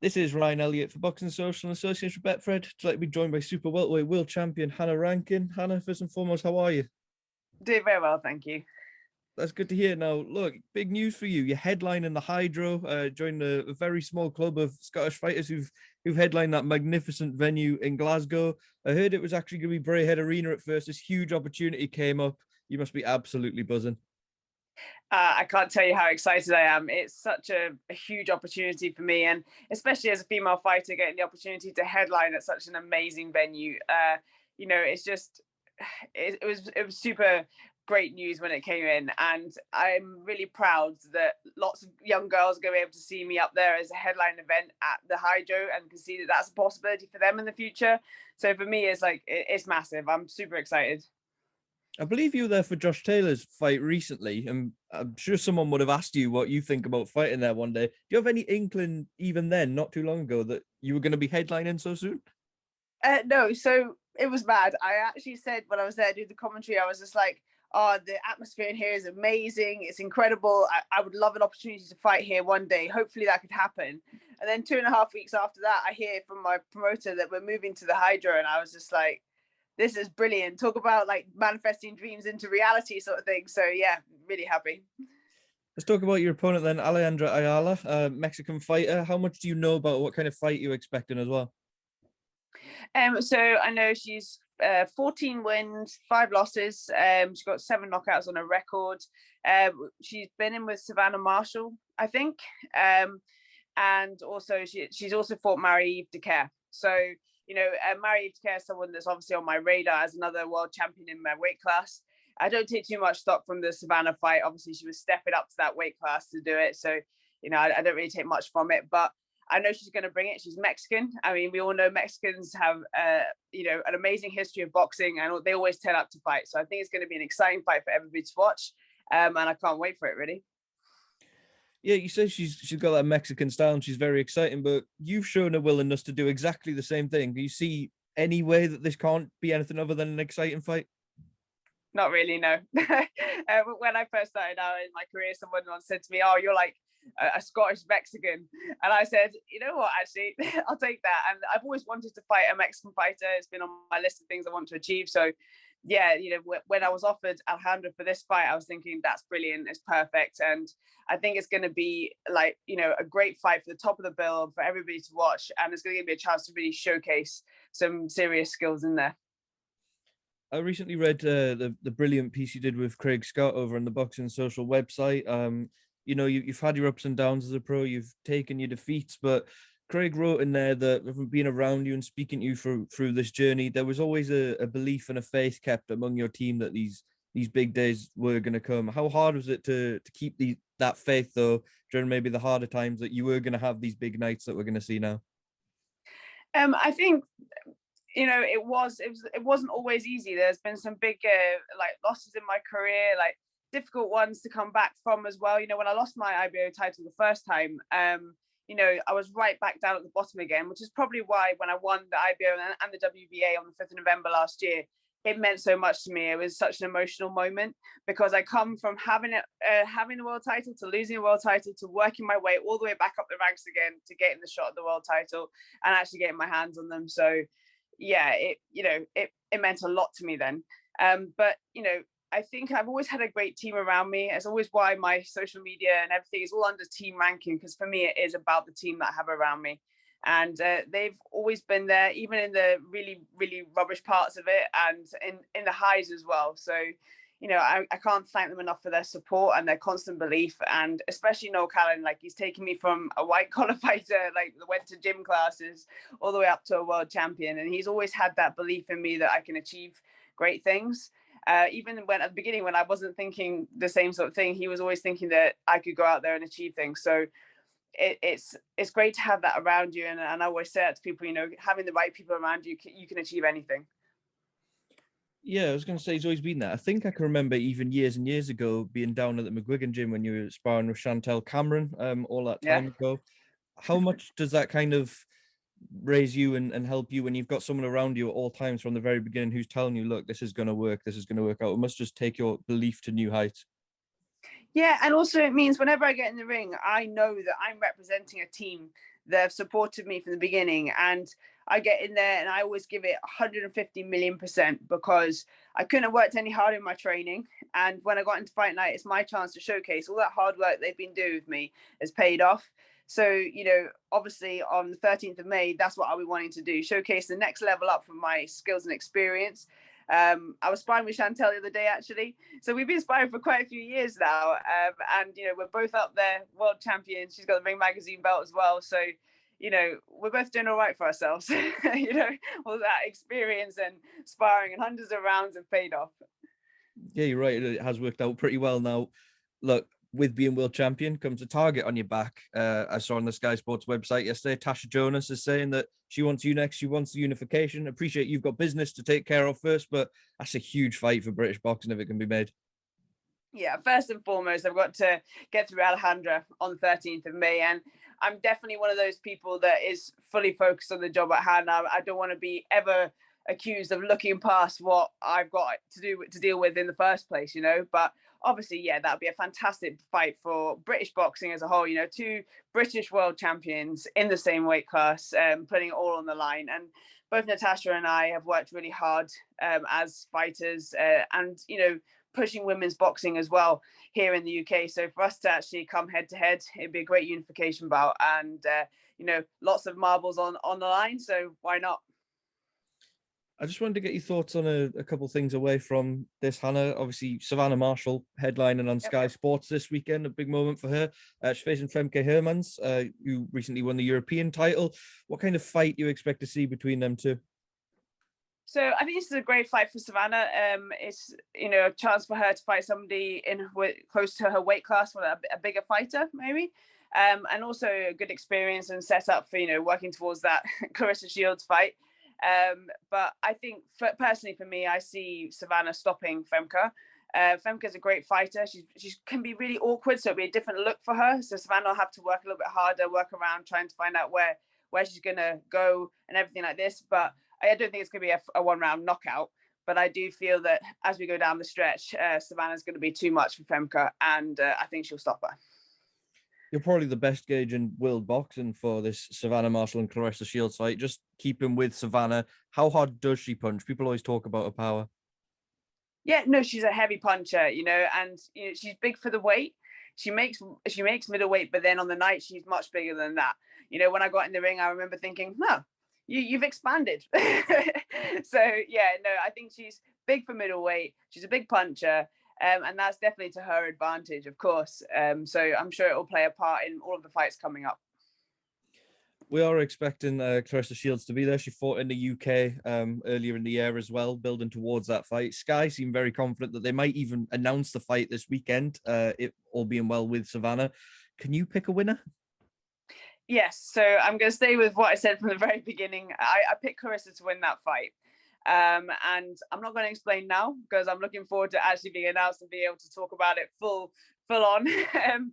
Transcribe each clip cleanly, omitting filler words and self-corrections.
This is Ryan Elliott for Boxing Social in association with Betfred. I'd like to be joined by super welterweight world champion Hannah Rankin. Hannah, first and foremost, how are you? Doing very well, thank you. That's good to hear. Now, look, big news for you. You're headlining the Hydro, joined a very small club of Scottish fighters who've headlined that magnificent venue in Glasgow. I heard it was actually going to be Braehead Arena at first. This huge opportunity came up. You must be absolutely buzzing. I can't tell you how excited I am. It's such a huge opportunity for me, and especially as a female fighter, getting the opportunity to headline at such an amazing venue. It's just it was super great news when it came in, and I'm really proud that lots of young girls are going to be able to see me up there as a headline event at the Hydro and can see that that's a possibility for them in the future. So for me, it's massive. I'm super excited. I believe you were there for Josh Taylor's fight recently, and I'm sure someone would have asked you what you think about fighting there one day. Do you have any inkling, even then, not too long ago, that you were going to be headlining so soon? No, so it was mad. I actually said when I was there doing the commentary, I was just like, oh, the atmosphere in here is amazing. It's incredible. I would love an opportunity to fight here one day. Hopefully that could happen. And then 2.5 weeks after that, I hear from my promoter that we're moving to the Hydro. And I was just like, this is brilliant. Talk about like manifesting dreams into reality sort of thing. So yeah, really happy. Let's talk about your opponent then, Alejandra Ayala, a Mexican fighter. How much do you know about what kind of fight you're expecting as well? So I know she's 14 wins, 5 losses. She's got 7 knockouts on her record. She's been in with Savannah Marshall, I think. And also she's also fought Marie-Eve Dicaire. So, Marie-Eve Dicaire is someone that's obviously on my radar as another world champion in my weight class. I don't take too much stock from the Savannah fight. Obviously, she was stepping up to that weight class to do it. So, I don't really take much from it. But I know she's going to bring it. She's Mexican. I mean, we all know Mexicans have, an amazing history of boxing, and they always turn up to fight. So I think it's going to be an exciting fight for everybody to watch, and I can't wait for it, really. Yeah, you say she's got that Mexican style and she's very exciting, but you've shown a willingness to do exactly the same thing. Do you see any way that this can't be anything other than an exciting fight? Not really, no. When I first started out in my career, someone once said to me, "Oh, you're like a Scottish Mexican," and I said, "You know what? Actually, I'll take that." And I've always wanted to fight a Mexican fighter. It's been on my list of things I want to achieve. So, yeah, when I was offered Alejandra for this fight, I was thinking that's brilliant. It's perfect, and I think it's going to be like a great fight for the top of the bill for everybody to watch, and it's going to give me a chance to really showcase some serious skills in there. I recently read the brilliant piece you did with Craig Scott over on the Boxing Social website. You've had your ups and downs as a pro, you've taken your defeats, but Craig wrote in there that from being around you and speaking to you through this journey, there was always a belief and a faith kept among your team that these big days were going to come. How hard was it to keep that faith though during maybe the harder times that you were going to have these big nights that we're going to see now? I think it wasn't always easy. There's been some big losses in my career, like difficult ones to come back from as well. When I lost my IBO title the first time, I was right back down at the bottom again, which is probably why when I won the IBO and the WBA on the 5th of November last year, it meant so much to me. It was such an emotional moment because I come from having the world title to losing a world title to working my way all the way back up the ranks again to getting the shot at the world title and actually getting my hands on them. So yeah, it meant a lot to me then. But I think I've always had a great team around me. It's always why my social media and everything is all under Team Rankin, because for me it is about the team that I have around me, and they've always been there, even in the really, really rubbish parts of it, and in the highs as well. So I can't thank them enough for their support and their constant belief, and especially Noel Callan. Like, he's taken me from a white collar fighter, like went to gym classes, all the way up to a world champion, and he's always had that belief in me that I can achieve great things. Even when at the beginning, when I wasn't thinking the same sort of thing, he was always thinking that I could go out there and achieve things. So it's great to have that around you, and I always say that to people, having the right people around you, you can achieve anything. Yeah, I was going to say he's always been there. I think I can remember even years and years ago being down at the McGuigan gym when you were sparring with Chantel Cameron all that time ago. How much does that kind of raise you and help you when you've got someone around you at all times from the very beginning who's telling you, look, this is going to work, this is going to work out? It must just take your belief to new heights. Yeah, and also it means whenever I get in the ring, I know that I'm representing a team They've supported me from the beginning, and I get in there and I always give it 150 million% because I couldn't have worked any harder in my training. And when I got into fight night, it's my chance to showcase all that hard work they've been doing with me has paid off. So, you know, obviously on the 13th of May, that's what I'll be wanting to do, showcase the next level up from my skills and experience. I was sparring with Chantel the other day, actually. So we've been sparring for quite a few years now. And, you know, we're both up there, world champions. She's got the Ring Magazine belt as well. So, you know, we're both doing all right for ourselves. You know, all that experience and sparring and hundreds of rounds have paid off. Yeah, you're right. It has worked out pretty well now. Look, with being world champion comes a target on your back. I saw on the Sky Sports website yesterday, Tasha Jonas is saying that she wants you next. She wants the unification. Appreciate you've got business to take care of first, but that's a huge fight for British boxing if it can be made. Yeah, first and foremost, I've got to get through Alejandra on the 13th of May. And I'm definitely one of those people that is fully focused on the job at hand. I don't want to be ever accused of looking past what I've got to deal with in the first place, you know. But obviously, yeah, that would be a fantastic fight for British boxing as a whole. You know, two British world champions in the same weight class, putting it all on the line. And both Natasha and I have worked really hard as fighters, and you know, pushing women's boxing as well here in the UK. So for us to actually come head to head, it'd be a great unification bout, and you know, lots of marbles on the line. So why not? I just wanted to get your thoughts on a couple of things away from this, Hannah. Obviously, Savannah Marshall headlining on Sky Sports this weekend, a big moment for her. She's facing Femke Hermans, who recently won the European title. What kind of fight do you expect to see between them two? So I think this is a great fight for Savannah. It's, you know, a chance for her to fight somebody close to her weight class, a bigger fighter maybe, and also a good experience and set up for, you know, working towards that Clarissa Shields fight. But I think personally for me, I see Savannah stopping Femke. Femke is a great fighter. She can be really awkward, so it'll be a different look for her. So Savannah will have to work a little bit harder, work around trying to find out where she's gonna go and everything like this. But I don't think it's going to be a one-round knockout, but I do feel that as we go down the stretch, Savannah's going to be too much for Femke, and I think she'll stop her. You're probably the best gauge in world boxing for this Savannah Marshall and Clarissa Shields fight. Just keeping with Savannah, how hard does she punch? People always talk about her power. Yeah, no, she's a heavy puncher, you know, and you know, she's big for the weight. She makes middleweight, but then on the night she's much bigger than that. You know, when I got in the ring, I remember thinking, you've expanded. So yeah, no, I think she's big for middleweight. She's a big puncher, and that's definitely to her advantage, of course. So I'm sure it will play a part in all of the fights coming up. We are expecting Clarissa Shields to be there. She fought in the UK earlier in the year as well, building towards that fight. Sky seem very confident that they might even announce the fight this weekend, it all being well with Savannah. Can you pick a winner? Yes, so I'm going to stay with what I said from the very beginning. I picked Clarissa to win that fight. And I'm not going to explain now because I'm looking forward to actually being announced and being able to talk about it full on.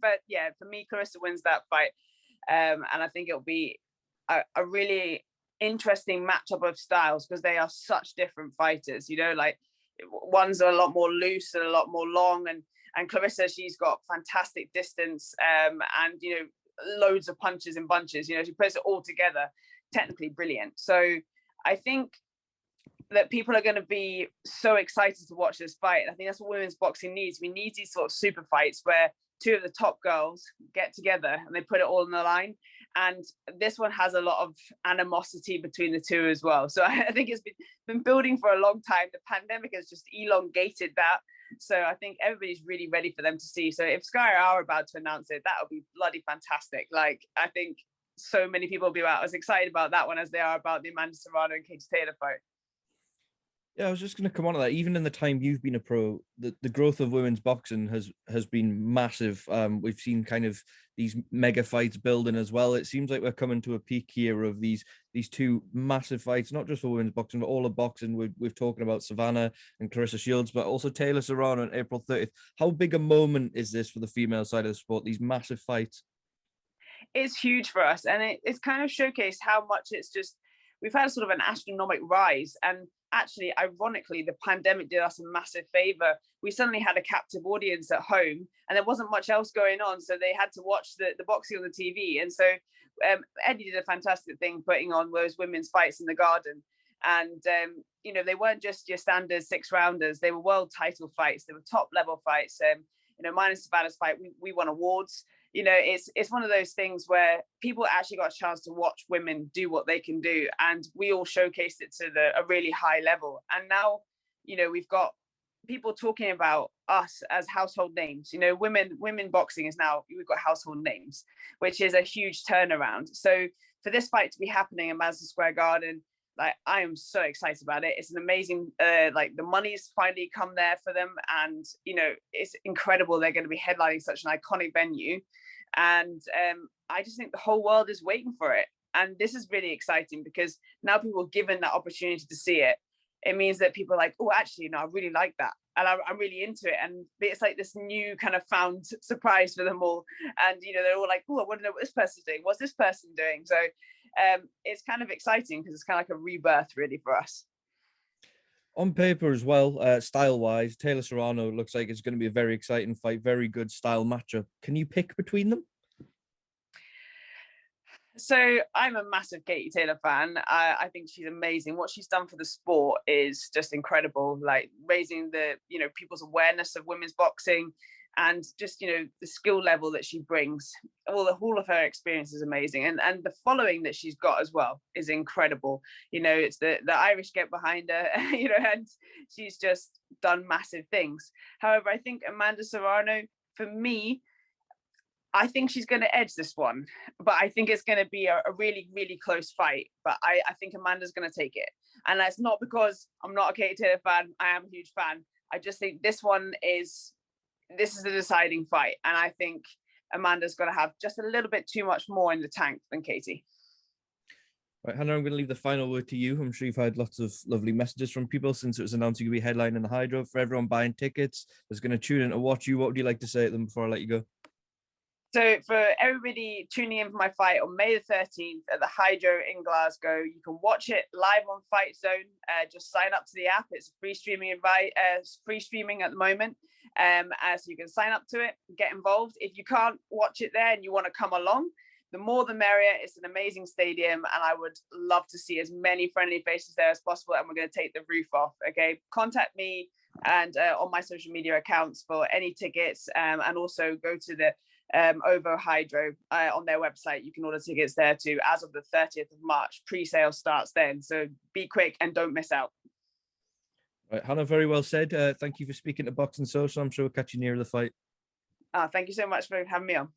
But yeah, for me, Clarissa wins that fight. And I think it'll be a really interesting matchup of styles because they are such different fighters. You know, like one's a lot more loose and a lot more long. And Clarissa, she's got fantastic distance and, you know, loads of punches and bunches. You know, she puts it all together, technically brilliant. So I think that people are going to be so excited to watch this fight. I think that's what women's boxing needs. We need these sort of super fights where two of the top girls get together and they put it all on the line. And this one has a lot of animosity between the two as well. So I think it's been building for a long time. The pandemic has just elongated that. So I think everybody's really ready for them to see. So if Sky are about to announce it, that would be bloody fantastic. Like, I think so many people will be as excited about that one as they are about the Amanda Serrano and Katie Taylor fight. Yeah, I was just going to come on to that. Even in the time you've been a pro, the growth of women's boxing has been massive. We've seen kind of these mega fights building as well. It seems like we're coming to a peak here of these two massive fights, not just for women's boxing, but all of boxing. We've talking about Savannah and Clarissa Shields, but also Taylor Serrano on April 30th. How big a moment is this for the female side of the sport? These massive fights. It's huge for us, and it's kind of showcased how much it's just we've had sort of an astronomical rise, and actually, ironically, the pandemic did us a massive favor. We suddenly had a captive audience at home, and there wasn't much else going on, so they had to watch the boxing on the TV. And so Eddie did a fantastic thing putting on those women's fights in the garden. And you know, they weren't just your standard 6-rounders; they were world title fights. They were top level fights. You know, mine and Savannah's fight, we won awards. You know, it's one of those things where people actually got a chance to watch women do what they can do, and we all showcased it to a really high level. And now, you know, we've got people talking about us as household names. You know, women boxing is now, we've got household names, which is a huge turnaround. So for this fight to be happening in Madison Square Garden, like, I am so excited about it. It's an amazing, like, the money's finally come there for them, and you know, it's incredible. They're going to be headlining such an iconic venue, and I just think the whole world is waiting for it. And this is really exciting because now people are given that opportunity to see it. It means that people are like, oh, actually, no, I really like that, and I'm really into it. And it's like this new kind of found surprise for them all. And you know, they're all like, oh, I want to know what this person's doing. What's this person doing? So it's kind of exciting because it's kind of like a rebirth really for us. On paper as well, style-wise, Taylor Serrano looks like it's going to be a very exciting fight, very good style matchup. Can you pick between them? So I'm a massive Katie Taylor fan. I think she's amazing. What she's done for the sport is just incredible, like raising the, you know, people's awareness of women's boxing, and just, you know, the skill level that she brings. All of her experience is amazing, and the following that she's got as well is incredible. You know, it's the Irish get behind her, you know, and she's just done massive things. However, I think Amanda Serrano, for me, I think she's going to edge this one, but I think it's going to be a really, really close fight. But I think Amanda's going to take it. And that's not because I'm not a Katie Taylor fan. I am a huge fan. I just think this is a deciding fight. And I think Amanda's going to have just a little bit too much more in the tank than Katie. Right, Hannah, I'm going to leave the final word to you. I'm sure you've had lots of lovely messages from people since it was announced you're going to be headlining the Hydro. For everyone buying tickets that's going to tune in to watch you, what would you like to say to them before I let you go? So for everybody tuning in for my fight on May the 13th at the Hydro in Glasgow, you can watch it live on Fight Zone. Just sign up to the app. It's free streaming free streaming at the moment. So you can sign up to it, get involved. If you can't watch it there and you want to come along, the more the merrier. It's an amazing stadium, and I would love to see as many friendly faces there as possible. And we're going to take the roof off. Okay, contact me and on my social media accounts for any tickets, and also go to the Ovo Hydro on their website. You can order tickets there too. As of the 30th of March, pre-sale starts then, so be quick and don't miss out. Right, Hannah, very well said. Thank you for speaking to Boxing Social. I'm sure we'll catch you near the fight. Thank you so much for having me on.